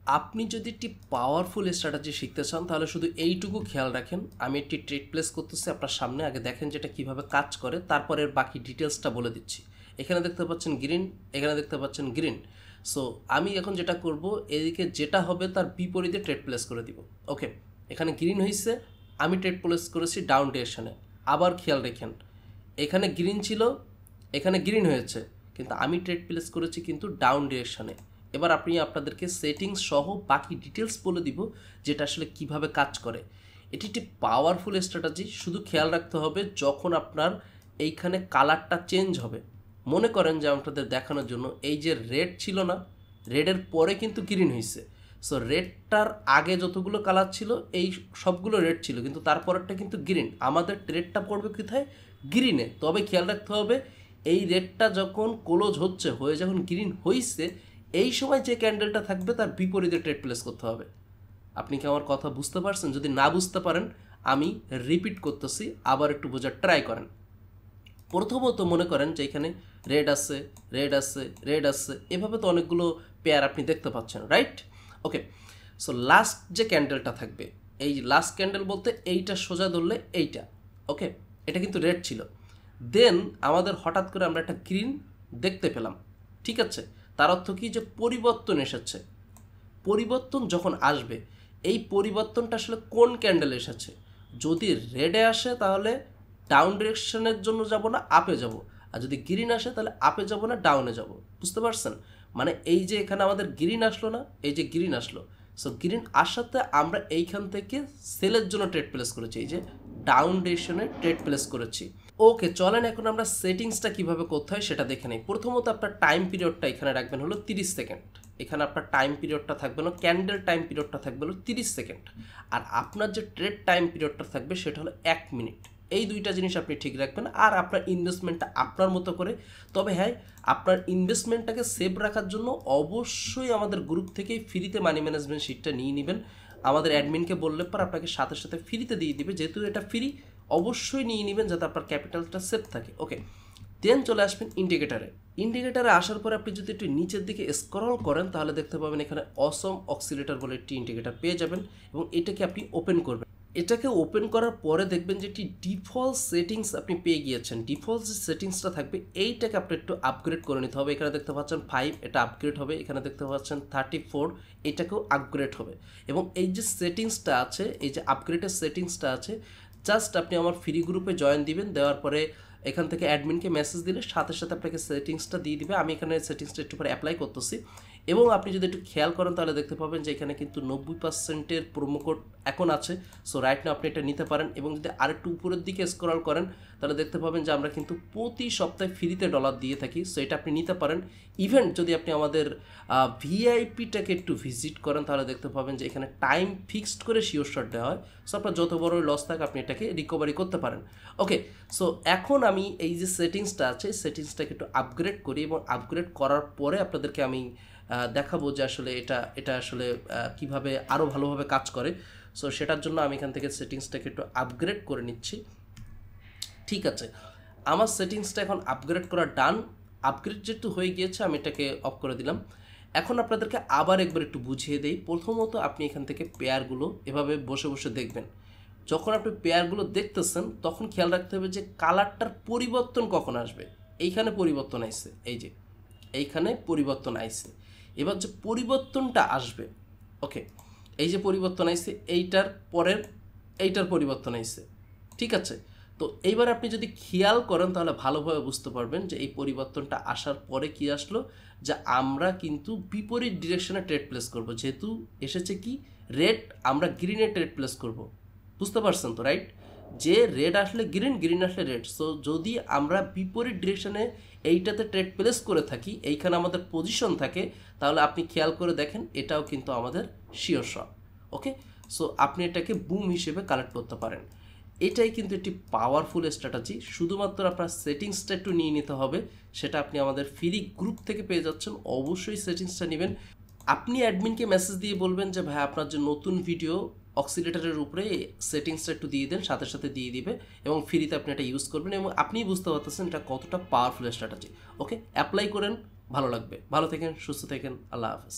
আপনি যদি একটি পাওয়ারফুল স্ট্র্যাটেজি শিখতে চান তাহলে শুধু এইটুকু খেয়াল রাখেন, আমি একটি ট্রেড প্লেস করতেছি আপনার সামনে, আগে দেখেন যেটা কিভাবে কাজ করে, তারপরে এর বাকি ডিটেলসটা বলে দিচ্ছি। এখানে দেখতে পাচ্ছেন গ্রিন, এখানে দেখতে পাচ্ছেন গ্রিন। সো আমি এখন যেটা করব, এদিকে যেটা হবে তার বিপরীতে ট্রেড প্লেস করে দিব। ওকে, এখানে গ্রিন হয়েছে, আমি ট্রেড প্লেস করেছি ডাউন ডিরেকশনে। আবার খেয়াল রেখেন, এখানে গ্রিন ছিল, এখানে গ্রিন হয়েছে, কিন্তু আমি ট্রেড প্লেস করেছি কিন্তু ডাউন ডিরেকশনে। এবার আপনি আপনাদেরকে সেটিংস সহ বাকি ডিটেলস বলে দিব যেটা আসলে কিভাবে কাজ করে। এটি একটি পাওয়ারফুল স্ট্র্যাটেজি। শুধু খেয়াল রাখতে হবে যখন আপনার এইখানে কালারটা চেঞ্জ হবে, মনে করেন যে আপনাদের দেখানোর জন্য এই যে রেড ছিল না, রেডের পরে কিন্তু গ্রিন হয়েছে। সো রেডটার আগে যতগুলো কালার ছিল এই সবগুলো রেড ছিল, কিন্তু তারপরেরটা কিন্তু গ্রিন। আমাদের ট্রেডটা পড়বে কোথায়? গ্রিনে। তবে খেয়াল রাখতে হবে এই রেডটা যখন ক্লোজ হচ্ছে, হয়ে যখন গ্রিন হয়েছে, এই সময় যে ক্যান্ডেলটা থাকবে তার বিপরীতে ট্রেড প্লেস করতে হবে। আপনি কি আমার কথা বুঝতে পারছেন? যদি না বুঝতে পারেন আমি রিপিট করতেছি, আবার একটু বোঝার ট্রাই করেন। প্রথমত মনে করেন যে এখানে রেড আছে, রেড আছে, রেড আছে, এভাবে তো অনেকগুলো পেয়ার আপনি দেখতে পাচ্ছেন, রাইট? ওকে, সো লাস্ট যে ক্যান্ডেলটা থাকবে, এই লাস্ট ক্যান্ডেল বলতে এইটা সোজা ধরলে এইটা, ওকে, এটা কিন্তু রেড ছিল। দেন আমাদের হঠাৎ করে আমরা একটা গ্রিন দেখতে পেলাম, ঠিক আছে? তার অর্থ কি? যে পরিবর্তন এসেছে। পরিবর্তন যখন আসবে, এই পরিবর্তনটা আসলে কোন ক্যান্ডেলে এসেছে? যদি রেডে আসে তাহলে ডাউন ডিরেকশনের জন্য যাব না, আপে যাব। আর যদি গ্রিন আসে তাহলে আপে যাব না, ডাউনে যাব। বুঝতে পারছেন? মানে এই যে এখানে আমাদের গ্রিন আসলো না, এই যে গ্রিন আসলো, সো গ্রিন আসাতে আমরা এইখান থেকে সেলের জন্য ট্রেড প্লেস করেছি, এই যে ডাউন ডিরেকশনে ট্রেড প্লেস করেছি। ওকে, চলেন এখন আমরা সেটিংসটা কিভাবে করতে হয় সেটা দেখে নেই। প্রথমত আপনার টাইম পিরিয়ডটা এখানে রাখবেন হলো 30 সেকেন্ড। এখানে আপনার টাইম পিরিয়ডটা থাকবে না, ক্যান্ডেল টাইম পিরিয়ডটা থাকবে হলো 30 সেকেন্ড। আর আপনার যে ট্রেড টাইম পিরিয়ডটা থাকবে সেটা হলো 1 মিনিট। এই দুইটা জিনিস আপনি ঠিক রাখবেন। আর আপনার ইনভেস্টমেন্টটা আপনার মতো করে। তবে হ্যাঁ, আপনার ইনভেস্টমেন্টটাকে সেভ রাখার জন্য অবশ্যই আমাদের গ্রুপ থেকেই ফ্রিতে মানি ম্যানেজমেন্ট শিটটা নিয়ে নেবেন। আমাদের অ্যাডমিনকে বললে পর আপনাকে সাথে সাথে ফ্রিতে দিয়ে দিবে। যেহেতু এটা ফ্রি, অবশ্যই নিয়ে নেবেন যাতে আপনার ক্যাপিটালটা সেভ থাকে। ওকে, দেন চলে আসবেন ইন্ডিকেটারে। ইন্ডিকেটারে আসার পরে আপনি যদি একটু নিচের দিকে স্ক্রল করেন তাহলে দেখতে পাবেন এখানে অসম অক্সিলেটর বলে একটি ইন্ডিকেটার পেয়ে যাবেন, এবং এটাকে আপনি ওপেন করবেন। এটাকে ওপেন করার পরে দেখবেন যে একটি ডিফল্ট সেটিংস আপনি পেয়ে গিয়েছেন। ডিফল্ট যে সেটিংসটা থাকবে এইটাকে আপনি একটু আপগ্রেড করে নিতে হবে। এখানে দেখতে পাচ্ছেন 5, এটা আপগ্রেড হবে। এখানে দেখতে পাচ্ছেন 34, এটাকেও আপগ্রেড হবে। এবং এই যে সেটিংসটা আছে, এই যে আপগ্রেডের সেটিংসটা আছে, জাস্ট আপনি আমার ফ্রি গ্রুপে জয়েন দিবেন। দেওয়ার পরে এখান থেকে অ্যাডমিনকে মেসেজ দিলে সাথে সাথে আপনাকে সেটিংসটা দিয়ে দিবে। আমি এখানে সেটিংসটা একটু পরে অ্যাপ্লাই করতেছি। এবং আপনি যদি একটু খেয়াল করেন তাহলে দেখতে পাবেন যে এখানে কিন্তু 90%-এর প্রোমো কোড এখন আছে। সো রাইট না আপনি এটা নিতে পারেন। এবং যদি আরেকটু উপরের দিকে স্ক্রল করেন তাহলে দেখতে পাবেন যে আমরা কিন্তু প্রতি সপ্তাহে ফ্রিতে ডলার দিয়ে থাকি। সো এটা আপনি নিতে পারেন। ইভেন যদি আপনি আমাদের ভিআইপিটাকে একটু ভিজিট করেন তাহলে দেখতে পাবেন যে এখানে টাইম ফিক্সড করে শিওর শট দেওয়া হয়। সো আপনার যত বড় লস থাকে আপনি এটাকে রিকভারি করতে পারেন। ওকে, সো এখন আমি এই যে সেটিংসটা আছে, সেটিংসটাকে একটু আপগ্রেড করি, এবং আপগ্রেড করার পরে আপনাদেরকে আমি দেখাবো যে আসলে এটা আসলে কিভাবে আরও ভালোভাবে কাজ করে। সো সেটার জন্য আমি এখান থেকে সেটিংসটাকে একটু আপগ্রেড করে নিচ্ছি। ঠিক আছে, আমার সেটিংসটা এখন আপগ্রেড করা ডান। আপগ্রেড যেহেতু হয়ে গিয়েছে আমি এটাকে অফ করে দিলাম। এখন আপনাদেরকে আবার একবার একটু বুঝিয়ে দেই। প্রথমত আপনি এখান থেকে পেয়ারগুলো এভাবে বসে বসে দেখবেন। যখন আপনি পেয়ারগুলো দেখতেছেন তখন খেয়াল রাখতে হবে যে কালারটার পরিবর্তন কখন আসবে। এইখানে পরিবর্তন আইছে, এই যে এইখানে পরিবর্তন আইছে। এবার যে পরিবর্তনটা আসবে, ওকে, এই যে পরিবর্তন আইছে, এইটার পরের এইটার পরিবর্তন আইছে, ঠিক আছে? তো এইবার আপনি যদি খেয়াল করেন তাহলে ভালোভাবে বুঝতে পারবেন যে এই পরিবর্তনটা আসার পরে কি আসলো, যে আমরা কিন্তু বিপরীত ডিরেকশনে ট্রেড প্লেস করব। যেহেতু এসেছে কি রেড, আমরা গ্রিনে ট্রেড প্লেস করব। বুঝতে পারছেন তো, রাইট? যে রেড আসলে গ্রিন, গ্রিন আসলে রেড। সো যদি আমরা বিপরীত ডিরেকশনে এইটাতে ট্রেড প্লেস করে থাকি, এইখানে আমাদের পজিশন থাকে, তাহলে আপনি খেয়াল করে দেখেন এটাও কিন্তু আমাদের শিওর শট। ওকে, সো আপনি এটাকে বুম হিসেবে কালেক্ট করতে পারেন। এটাই কিন্তু একটি পাওয়ারফুল স্ট্র্যাটেজি। শুধুমাত্র আপনার সেটিংসটা একটু নিয়ে নিতে হবে, সেটা আপনি আমাদের ফ্রি গ্রুপ থেকে পেয়ে যাচ্ছেন। অবশ্যই সেটিংসটা নেবেন। আপনি অ্যাডমিনকে মেসেজ দিয়ে বলবেন যে ভাই আপনার যে নতুন ভিডিও অক্সিলেটারের উপরে সেটিংসটা একটু দিয়ে দেন, সাথে সাথে দিয়ে দিবে, এবং ফ্রিতে আপনি এটা ইউজ করবেন, এবং আপনিই বুঝতে পারতেছেন এটা কতটা পাওয়ারফুল স্ট্র্যাটেজি। ওকে, অ্যাপ্লাই করেন, ভালো লাগবে। ভালো থাকেন, সুস্থ থাকেন, আল্লাহ হাফেজ।